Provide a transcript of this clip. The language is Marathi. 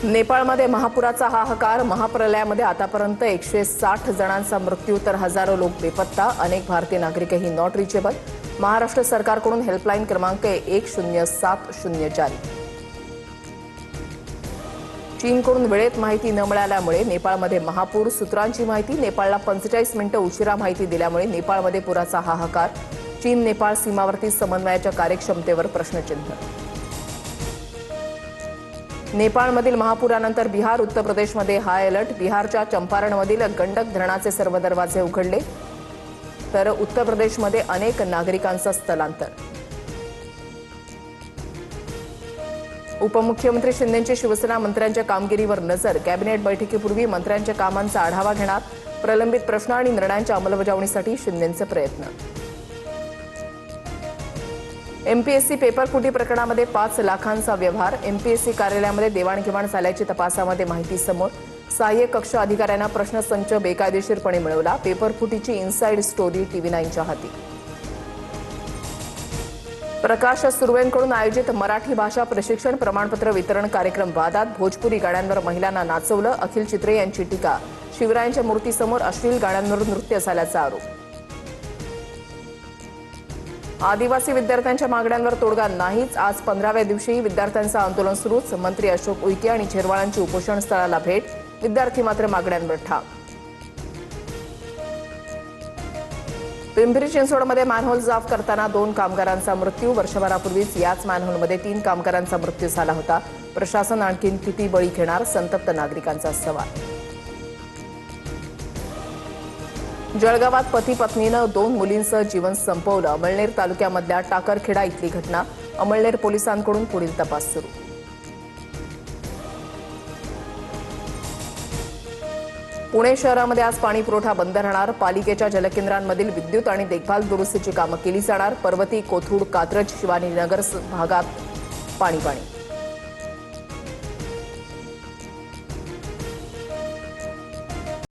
नेपाळमध्ये महापुराचा हाहाकार। महाप्रलयामध्ये आतापर्यंत 160 जणांचा मृत्यू तर हजारो लोक बेपत्ता। अनेक भारतीय नागरिकही नॉट रिचेबल। महाराष्ट्र सरकारकडून हेल्पलाईन क्रमांक 1070 जारी। चीनकडून वेळेत माहिती न मिळाल्यामुळे नेपाळमध्ये महापूर। सूत्रांची माहिती, नेपाळला 45 मिनिटं उशिरा माहिती दिल्यामुळे नेपाळमध्ये पुराचा हाहाकार। चीन नेपाळ सीमावर्ती समन्वयाच्या कार्यक्षमतेवर प्रश्नचिन्ह। नेपाळमधील महापुरानंतर बिहार, उत्तर प्रदेशमध्ये हाय अलर्ट। बिहारच्या चंपारणमधील गंडक धरणाचे सर्व दरवाजे उघडले, तर उत्तर प्रदेशमध्ये अनेक नागरिकांचं स्थलांतर। उपमुख्यमंत्री शिंदेंची शिवसेना मंत्र्यांच्या कामगिरीवर नजर। कॅबिनेट बैठकीपूर्वी मंत्र्यांच्या कामांचा आढावा घेणार। प्रलंबित प्रश्न आणि निर्णयांच्या अंमलबजावणीसाठी शिंदेंचे प्रयत्न। एमपीएससी पेपरफुटी प्रकरणामध्ये 5 लाखांचा व्यवहार। एमपीएससी कार्यालयामध्ये देवाणघेवाण झाल्याची तपासामध्ये माहिती समोर। सहाय्यक कक्ष अधिकाऱ्यांना प्रश्नसंच बेकायदेशीरपणे मिळवला। पेपरफुटीची इनसाइड स्टोरी TV9च्या हाती। प्रकाश सुर्वेंकडून आयोजित मराठी भाषा प्रशिक्षण प्रमाणपत्र वितरण कार्यक्रम वादात। भोजपुरी गाण्यांवर महिलांना नाचवलं। अखिल चित्रे यांची टीका। शिवरायांच्या मूर्तीसमोर अश्लील गाण्यांवर नृत्य झाल्याचा आरोप। आदिवासी विद्यार्थ्यांच्या मागण्यांवर तोडगा नाहीच। आज 15व्या दिवशी विद्यार्थ्यांचं आंदोलन सुरूच। मंत्री अशोक उईके आणि झिरवाळांची उपोषण स्थळाला भेट। विद्यार्थी मात्र मागण्यांवर ठाम। पिंपरी चिंचवडमध्ये मॅनहोल साफ करताना 2 कामगारांचा मृत्यू। वर्षभरापूर्वीच याच मॅनहोलमध्ये 3 कामगारांचा मृत्यू झाला होता। प्रशासन आणखी किती बळी घेणार, संतप्त नागरिकांचा सवाल। जळगावात पती पत्नीनं 2 मुलींसह जीवन संपवलं। अमळनेर तालुक्यामधल्या टाकरखेडा इथली घटना। अमळनेर पोलिसांकडून पुढील तपास सुरू। पुणे शहरामध्ये आज पाणी पुरवठा बंद राहणार। पालिकेच्या जलकेंद्रांमधील विद्युत आणि देखभाल दुरुस्तीची कामं केली जाणार। पर्वती, कोथरूड, कात्रज, शिवाजीनगर भागात पाणी